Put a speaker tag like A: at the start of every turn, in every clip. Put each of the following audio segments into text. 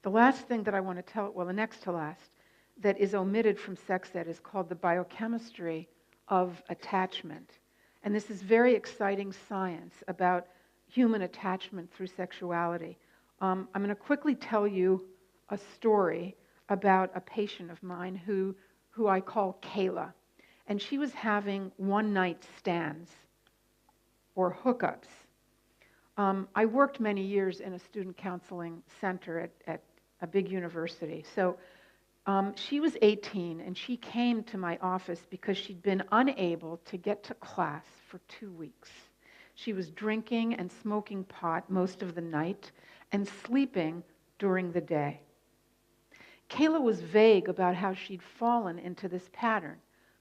A: The last thing that I want to tell, well, the next to last, that is omitted from sex ed is called the biochemistry of attachment. And this is very exciting science about human attachment through sexuality. I'm going to quickly tell you a story about a patient of mine who I call Kayla. And she was having one-night stands or hookups. I worked many years in a student counseling center at a big university. So she was 18, and she came to my office because she'd been unable to get to class for 2 weeks. She was drinking and smoking pot most of the night and sleeping during the day. Kayla was vague about how she'd fallen into this pattern,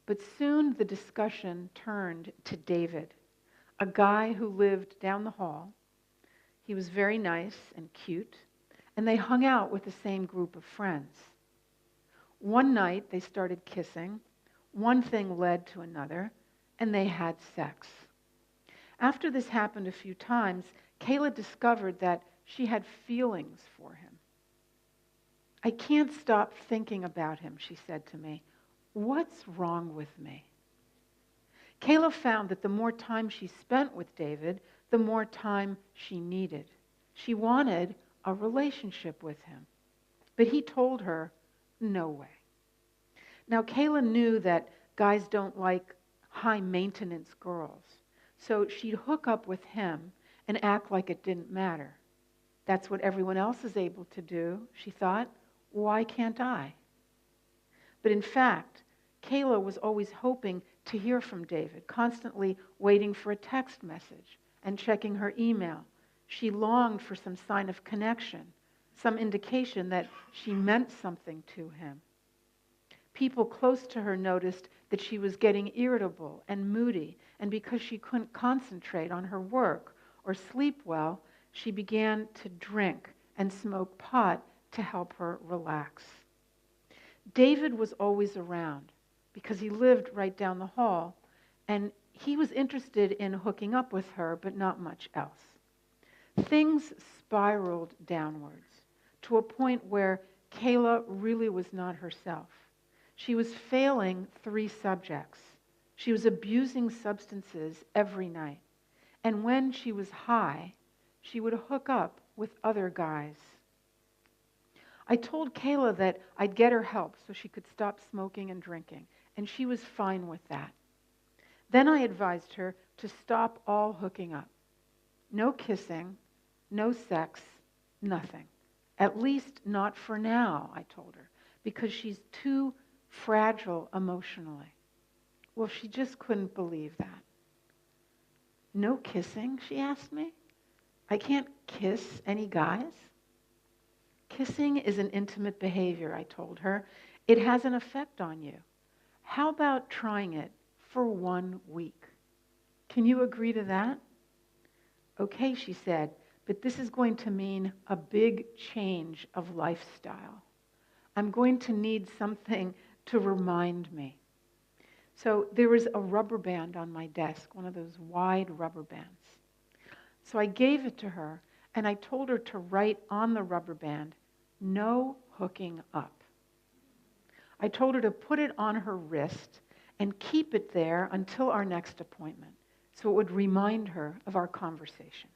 A: but soon the discussion turned to David, a guy who lived down the hall. He was very nice and cute, and they hung out with the same group of friends. One night, they started kissing. One thing led to another, and they had sex. After this happened a few times, Kayla discovered that she had feelings for him. "I can't stop thinking about him," she said to me. "What's wrong with me?" Kayla found that the more time she spent with David, the more time she needed. She wanted a relationship with him. But he told her, no way. Now, Kayla knew that guys don't like high-maintenance girls, so she'd hook up with him and act like it didn't matter. That's what everyone else is able to do, she thought. Why can't I? But in fact, Kayla was always hoping to hear from David, constantly waiting for a text message and checking her email. She longed for some sign of connection, some indication that she meant something to him. People close to her noticed that she was getting irritable and moody, and because she couldn't concentrate on her work or sleep well, she began to drink and smoke pot to help her relax. David was always around because he lived right down the hall, and he was interested in hooking up with her, but not much else. Things spiraled downwards to a point where Kayla really was not herself. She was failing 3 subjects. She was abusing substances every night. And when she was high, she would hook up with other guys. I told Kayla that I'd get her help so she could stop smoking and drinking, and she was fine with that. Then I advised her to stop all hooking up. No kissing, no sex, nothing. At least not for now, I told her, because she's too fragile emotionally. Well, she just couldn't believe that. No kissing, she asked me? I can't kiss any guys? Kissing is an intimate behavior, I told her. It has an effect on you. How about trying it for 1 week? Can you agree to that? Okay, she said, but this is going to mean a big change of lifestyle. I'm going to need something to remind me. So there was a rubber band on my desk, one of those wide rubber bands. So I gave it to her, and I told her to write on the rubber band, "No hooking up." I told her to put it on her wrist and keep it there until our next appointment, so it would remind her of our conversation.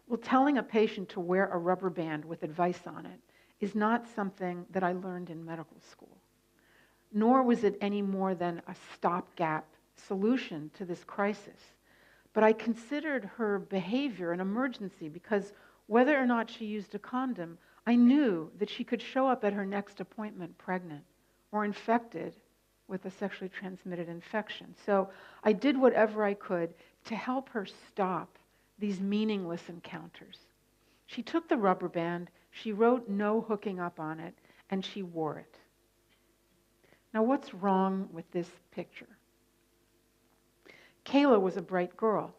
A: Well, telling a patient to wear a rubber band with advice on it is not something that I learned in medical school, nor was it any more than a stopgap solution to this crisis. But I considered her behavior an emergency because whether or not she used a condom, I knew that she could show up at her next appointment pregnant or infected with a sexually transmitted infection. So I did whatever I could to help her stop these meaningless encounters. She took the rubber band, she wrote "no hooking up" on it, and she wore it. Now, what's wrong with this picture? Kayla was a bright girl.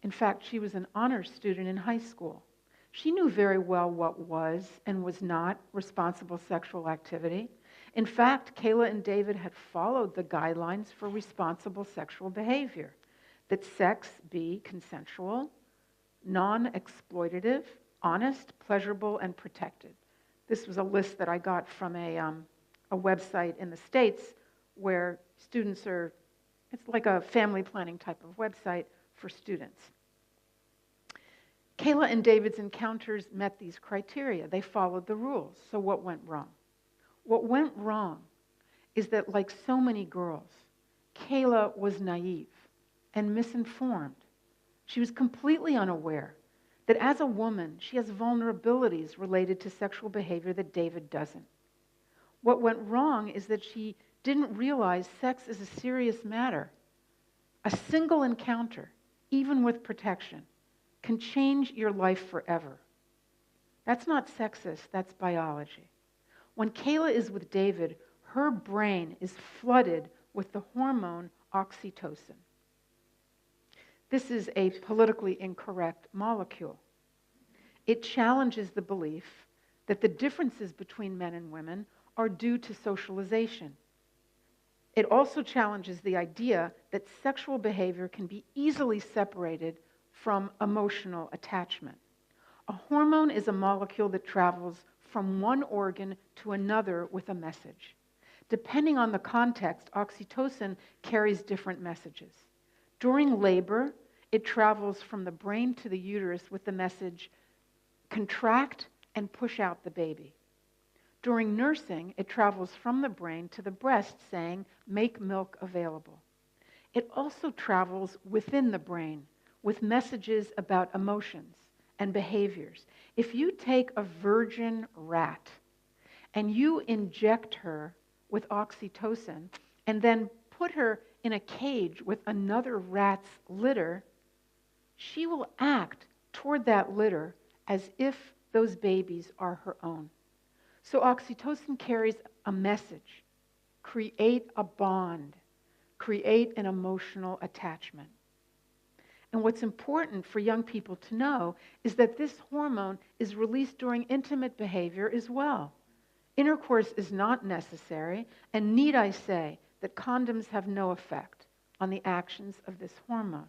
A: In fact, she was an honors student in high school. She knew very well what was and was not responsible sexual activity. In fact, Kayla and David had followed the guidelines for responsible sexual behavior, that sex be consensual, non-exploitative, honest, pleasurable, and protected. This was a list that I got from a website in the States where students are, it's like a family planning type of website for students. Kayla and David's encounters met these criteria. They followed the rules. So what went wrong? What went wrong is that, like so many girls, Kayla was naive and misinformed. She was completely unaware that as a woman, she has vulnerabilities related to sexual behavior that David doesn't. What went wrong is that she didn't realize sex is a serious matter. A single encounter, even with protection, can change your life forever. That's not sexist, that's biology. When Kayla is with David, her brain is flooded with the hormone oxytocin. This is a politically incorrect molecule. It challenges the belief that the differences between men and women are due to socialization. It also challenges the idea that sexual behavior can be easily separated from emotional attachment. A hormone is a molecule that travels from one organ to another with a message. Depending on the context, oxytocin carries different messages. During labor, it travels from the brain to the uterus with the message, contract and push out the baby. During nursing, it travels from the brain to the breast saying, make milk available. It also travels within the brain with messages about emotions and behaviors. If you take a virgin rat and you inject her with oxytocin and then put her in a cage with another rat's litter, she will act toward that litter as if those babies are her own. So oxytocin carries a message. Create a bond. Create an emotional attachment. And what's important for young people to know is that this hormone is released during intimate behavior as well. Intercourse is not necessary, and need I say that condoms have no effect on the actions of this hormone.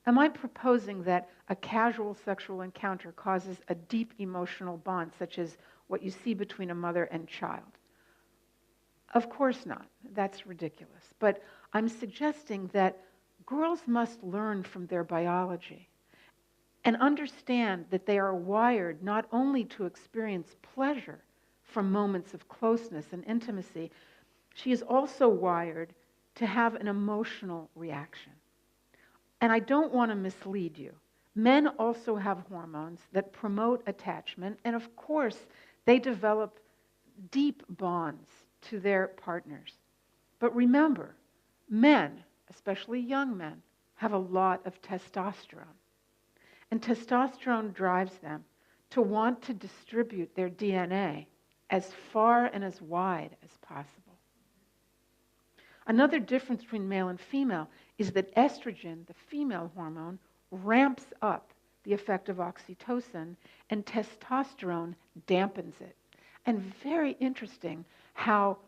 A: Am I proposing that a casual sexual encounter causes a deep emotional bond, such as what you see between a mother and child? Of course not. That's ridiculous. But I'm suggesting that girls must learn from their biology and understand that they are wired not only to experience pleasure from moments of closeness and intimacy, she is also wired to have an emotional reaction. And I don't want to mislead you. Men also have hormones that promote attachment, and of course, they develop deep bonds to their partners. But remember, men, especially young men, have a lot of testosterone. And testosterone drives them to want to distribute their DNA as far and as wide as possible. Another difference between male and female is that estrogen, the female hormone, ramps up the effect of oxytocin, and testosterone dampens it. And very interesting how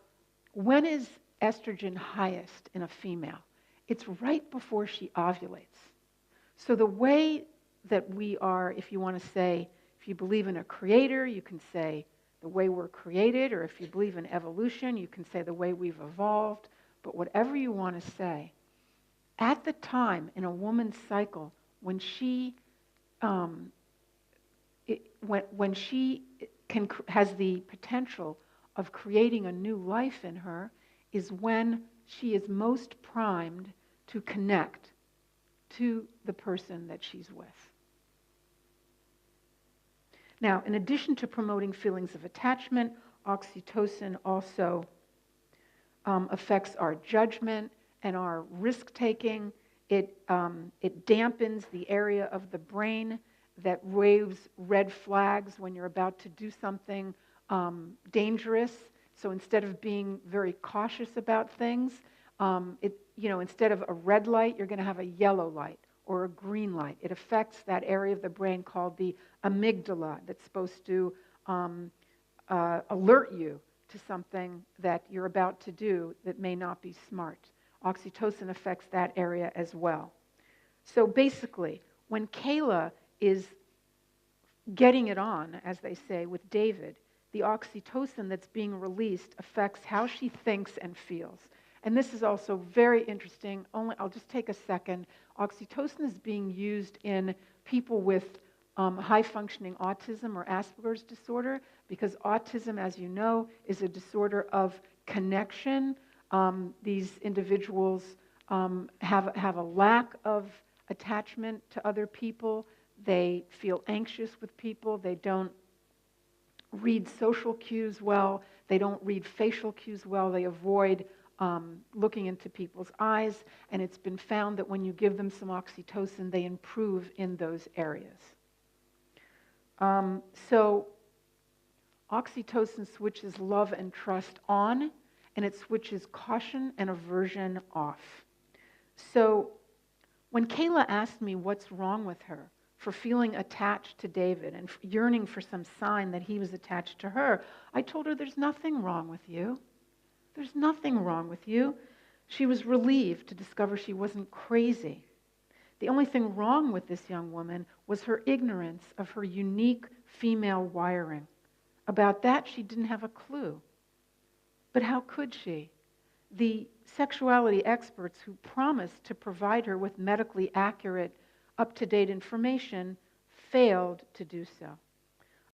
A: when is estrogen highest in a female? It's right before she ovulates. So the way that we are, if you want to say, if you believe in a creator, you can say the way we're created, or if you believe in evolution, you can say the way we've evolved. But whatever you want to say, at the time in a woman's cycle when she has the potential of creating a new life in her, is when she is most primed to connect to the person that she's with. Now, in addition to promoting feelings of attachment, oxytocin also affects our judgment and our risk-taking. It dampens the area of the brain that waves red flags when you're about to do something dangerous. So instead of being very cautious about things, instead of a red light, you're going to have a yellow light or a green light. It affects that area of the brain called the amygdala that's supposed to alert you to something that you're about to do that may not be smart. Oxytocin affects that area as well. So basically, when Kayla is getting it on, as they say, with David, the oxytocin that's being released affects how she thinks and feels. And this is also very interesting. I'll just take a second. Oxytocin is being used in people with high-functioning autism or Asperger's disorder, because autism, as you know, is a disorder of connection. These individuals have a lack of attachment to other people. They feel anxious with people. They don't read social cues well. They don't read facial cues well. They avoid looking into people's eyes. And it's been found that when you give them some oxytocin, they improve in those areas. So oxytocin switches love and trust on, and it switches caution and aversion off. So when Kayla asked me what's wrong with her for feeling attached to David and yearning for some sign that he was attached to her, I told her, there's nothing wrong with you. There's nothing wrong with you. She was relieved to discover she wasn't crazy. The only thing wrong with this young woman was her ignorance of her unique female wiring. About that, she didn't have a clue. But how could she? The sexuality experts who promised to provide her with medically accurate, up-to-date information failed to do so.